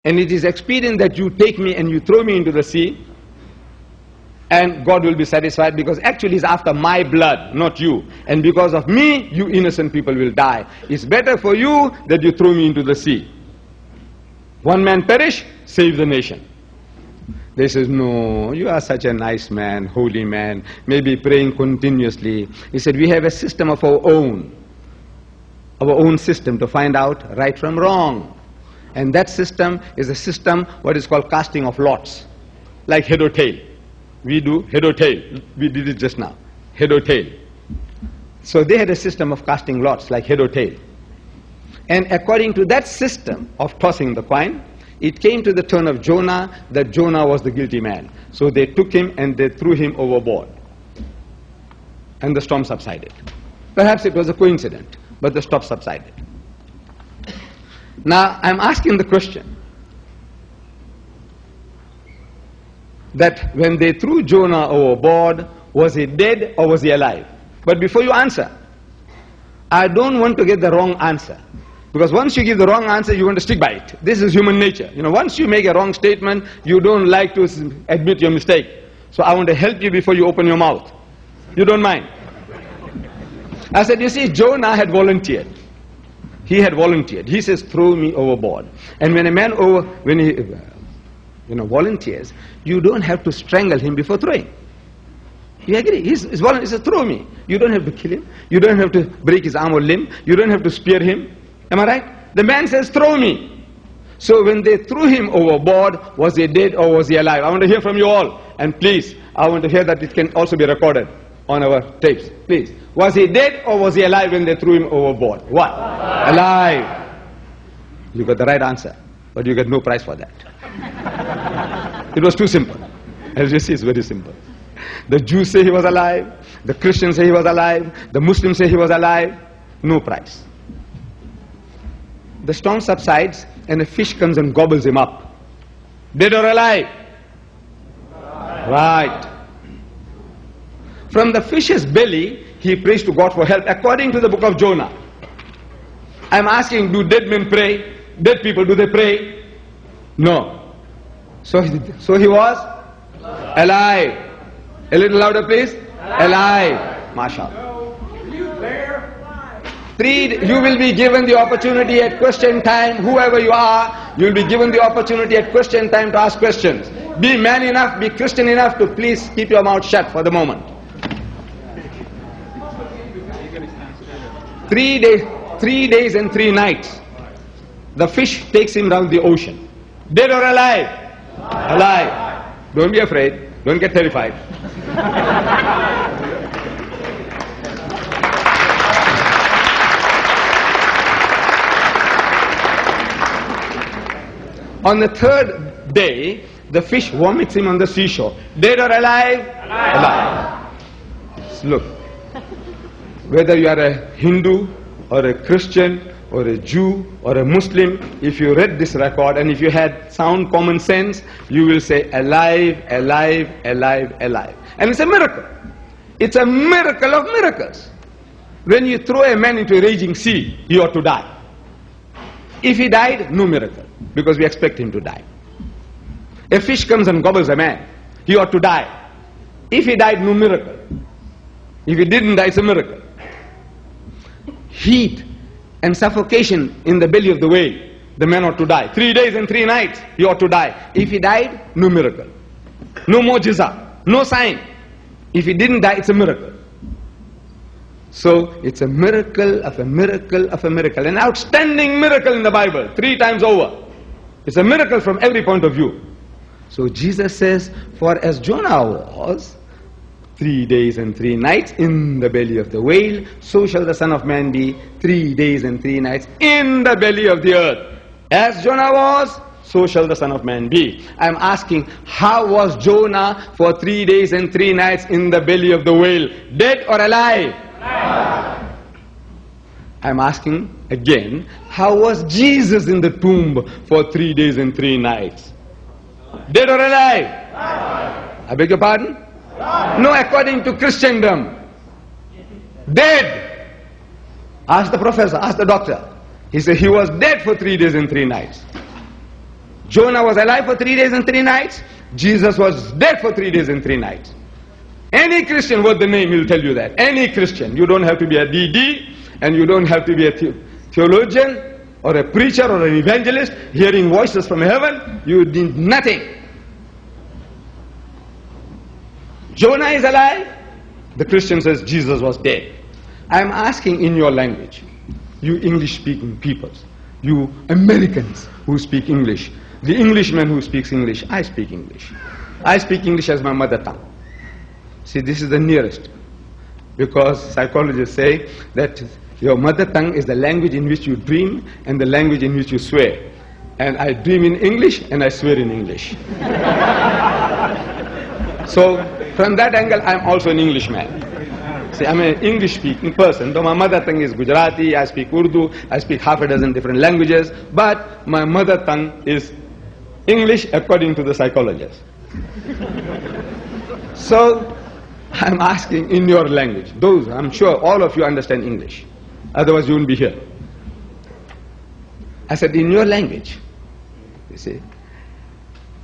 and it is expedient that you take me and you throw me into the sea, and God will be satisfied, because actually it's after my blood, not you. And because of me, you innocent people will die. It's better for you that you throw me into the sea. One man perish, save the nation. They says, no, you are such a nice man, holy man, maybe praying continuously. He said, we have a system of our own system to find out right from wrong. And that system is a system, what is called casting of lots, like head or tail. We do head or tail. We did it just now. Head or tail. So they had a system of casting lots, like head or tail. And according to that system of tossing the coin, it came to the turn of Jonah that Jonah was the guilty man. So they took him and they threw him overboard. And the storm subsided. Perhaps it was a coincidence, but the storm subsided. Now I'm asking the question, that when they threw Jonah overboard, was he dead or was he alive? But before you answer, I don't want to get the wrong answer. Because once you give the wrong answer, you want to stick by it. This is human nature. You know, once you make a wrong statement, you don't like to admit your mistake. So I want to help you before you open your mouth. You don't mind? I said, you see, Jonah had volunteered. He had volunteered. He says, throw me overboard. And when a man volunteers, you don't have to strangle him before throwing. You agree? He says, throw me. You don't have to kill him. You don't have to break his arm or limb. You don't have to spear him. Am I right? The man says, throw me. So when they threw him overboard, was he dead or was he alive? I want to hear from you all. And please, I want to hear that it can also be recorded on our tapes. Please. Was he dead or was he alive when they threw him overboard? What? Alive. You got the right answer, but you get no prize for that. It was too simple. As you see, it's very simple. The Jews say he was alive. The Christians say he was alive. The Muslims say he was alive. No prize. The storm subsides and a fish comes and gobbles him up. Dead or alive? Right. From the fish's belly, he prays to God for help, according to the book of Jonah. I'm asking, do dead men pray? Dead people, do they pray? No. So he was alive. A little louder, please. Alive. MashaAllah. You will be given the opportunity at question time, whoever you are, you will be given the opportunity at question time to ask questions. Be man enough, be Christian enough to please keep your mouth shut for the moment. 3 days and 3 nights. The fish takes him round the ocean. Dead or alive? Alive. Don't be afraid. Don't get terrified. On the 3rd day, the fish vomits him on the seashore. Dead or alive? Alive. Look, whether you are a Hindu or a Christian or a Jew or a Muslim, if you read this record and if you had sound common sense, you will say alive, alive, alive, alive. And it's a miracle. It's a miracle of miracles. When you throw a man into a raging sea, he ought to die. If he died, no miracle, because we expect him to die. A fish comes and gobbles a man, he ought to die. If he died, no miracle. If he didn't die, it's a miracle. Heat and suffocation in the belly of the whale, the man ought to die. 3 days and 3 nights, he ought to die. If he died, no miracle. No mu'jiza, no sign. If he didn't die, it's a miracle. So it's a miracle of a miracle of a miracle. An outstanding miracle in the Bible, 3 times over. It's a miracle from every point of view. So Jesus says, for as Jonah was 3 days and 3 nights in the belly of the whale, so shall the Son of Man be 3 days and 3 nights in the belly of the earth. As Jonah was, so shall the Son of Man be. I'm asking, how was Jonah for 3 days and 3 nights in the belly of the whale? Dead or alive? Alive. I'm asking again, how was Jesus in the tomb for 3 days and 3 nights? Dead or alive? Alive. I beg your pardon? Alive. No, according to Christendom. Dead. Ask the professor, ask the doctor. He said he was dead for 3 days and 3 nights. Jonah was alive for 3 days and 3 nights. Jesus was dead for 3 days and 3 nights. Any Christian worth the name will tell you that. Any Christian. You don't have to be a DD, and you don't have to be a theologian or a preacher or an evangelist hearing voices from heaven. You need nothing. Jonah is alive. The Christian says Jesus was dead. I am asking in your language, you English-speaking peoples, you Americans who speak English, the Englishman who speaks English, I speak English. I speak English as my mother tongue. See, this is the nearest. Because psychologists say that your mother tongue is the language in which you dream and the language in which you swear. And I dream in English and I swear in English. So, from that angle, I'm also an Englishman. See, I'm an English-speaking person, though my mother tongue is Gujarati, I speak Urdu, I speak half a dozen different languages, but my mother tongue is English according to the psychologists. So, I'm asking in your language, those, I'm sure all of you understand English, otherwise you wouldn't be here. I said, in your language, you see,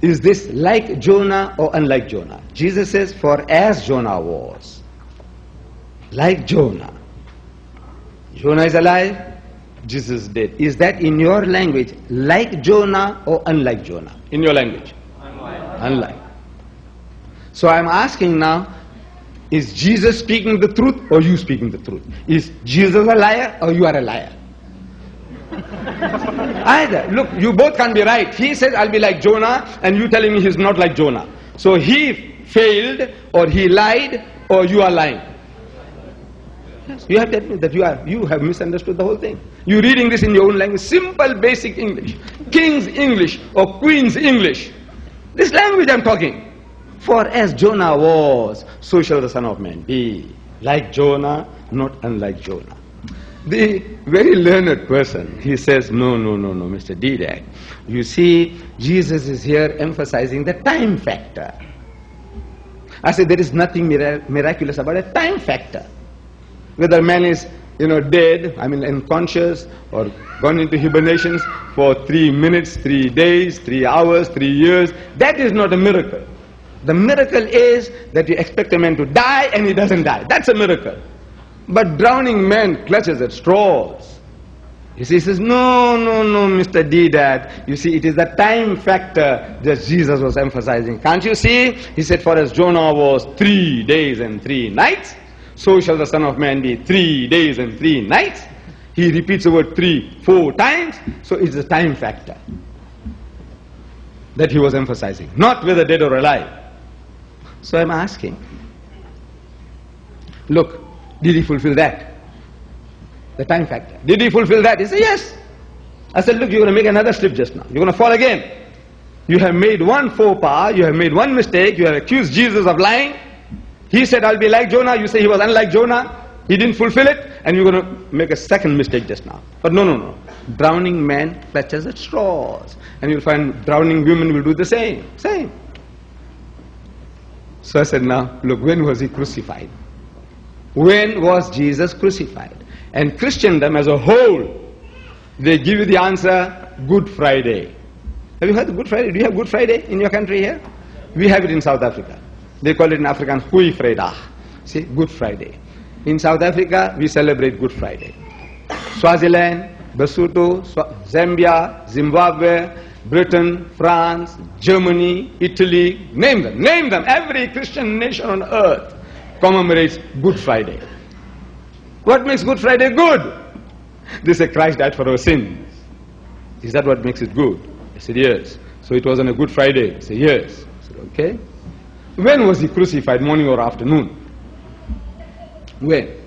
is this like Jonah or unlike Jonah? Jesus says, for as Jonah was, like Jonah. Jonah is alive, Jesus is dead. Is that in your language like Jonah or unlike Jonah? In your language? Unlike. So I'm asking now, is Jesus speaking the truth or you speaking the truth? Is Jesus a liar or you are a liar? Either. Look, you both can't be right. He says, I'll be like Jonah, and you telling me he's not like Jonah. So he failed, or he lied, or you are lying. Yes, you have to admit that you have misunderstood the whole thing. You're reading this in your own language, simple basic English, King's English or Queen's English. This language I'm talking. For as Jonah was, so shall the Son of Man be. Like Jonah, not unlike Jonah. The very learned person, he says, no, Mr. Deedat. You see, Jesus is here emphasizing the time factor. I said, there is nothing miraculous about a time factor. Whether man is, dead, unconscious, or gone into hibernations for 3 minutes, 3 days, 3 hours, 3 years, that is not a miracle. The miracle is that you expect a man to die and he doesn't die. That's a miracle. But drowning man clutches at straws. You see, he says, no, Mr. Deedat. You see, it is the time factor that Jesus was emphasizing. Can't you see? He said, for as Jonah was 3 days and 3 nights, so shall the Son of Man be 3 days and 3 nights. He repeats the word 3, 4 times, so it's the time factor that he was emphasizing, not whether dead or alive. So I'm asking, look, did he fulfill that? The time factor. Did he fulfill that? He said, yes. I said, look, you're going to make another slip just now. You're going to fall again. You have made one faux pas, you have made one mistake, you have accused Jesus of lying. He said, I'll be like Jonah. You say he was unlike Jonah. He didn't fulfill it, and you're going to make a second mistake just now. But no. Drowning man clutches at straws. And you'll find drowning women will do the same. So I said, now, look, when was he crucified? When was Jesus crucified? And Christendom as a whole, they give you the answer, Good Friday. Have you heard of Good Friday? Do you have Good Friday in your country here? We have it in South Africa. They call it in Afrikaans, Goeie Vrydag. See, Good Friday. In South Africa, we celebrate Good Friday. Swaziland, Lesotho, Zambia, Zimbabwe, Britain, France, Germany, Italy, name them. Every Christian nation on earth commemorates Good Friday. What makes Good Friday good? They say Christ died for our sins. Is that what makes it good? I said, yes. So it was on a Good Friday. I said, yes. I said, okay. When was he crucified, morning or afternoon? When?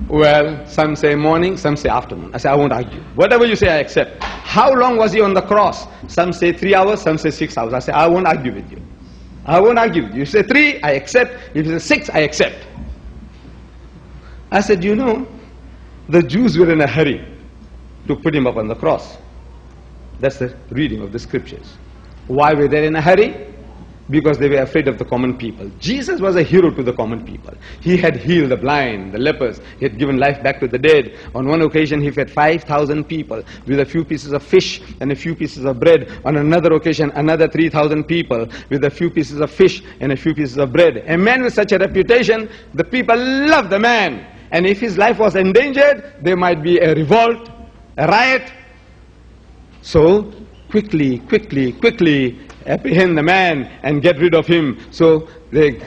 Well, some say morning, some say afternoon. I say, I won't argue. Whatever you say, I accept. How long was he on the cross? Some say 3 hours, some say 6 hours. I say, I won't argue with you. I won't argue with you. You say 3, I accept. If you say 6, I accept. I said, the Jews were in a hurry to put him up on the cross. That's the reading of the scriptures. Why were they in a hurry? because they were afraid of the common people. Jesus was a hero to the common people. He had healed the blind, the lepers. He had given life back to the dead. On one occasion, he fed 5,000 people with a few pieces of fish and a few pieces of bread. On another occasion, another 3,000 people with a few pieces of fish and a few pieces of bread. A man with such a reputation, the people loved the man. And if his life was endangered, there might be a revolt, a riot. So, quickly apprehend the man and get rid of him. So they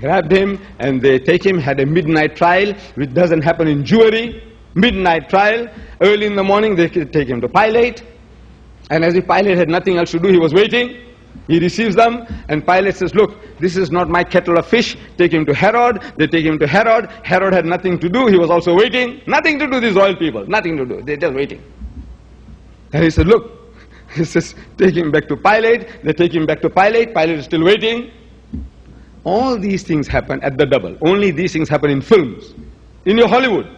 grabbed him and they take him, had a midnight trial, which doesn't happen in Jewry. Midnight trial. Early in the morning they take him to Pilate. And as if Pilate had nothing else to do, he was waiting. He receives them and Pilate says, look, this is not my kettle of fish. Take him to Herod. They take him to Herod. Herod had nothing to do. He was also waiting. Nothing to do, these royal people. Nothing to do. They're just waiting. And he said, look, he says, take him back to Pilate. They take him back to Pilate. Pilate is still waiting. All these things happen at the double. Only these things happen in films. In your Hollywood.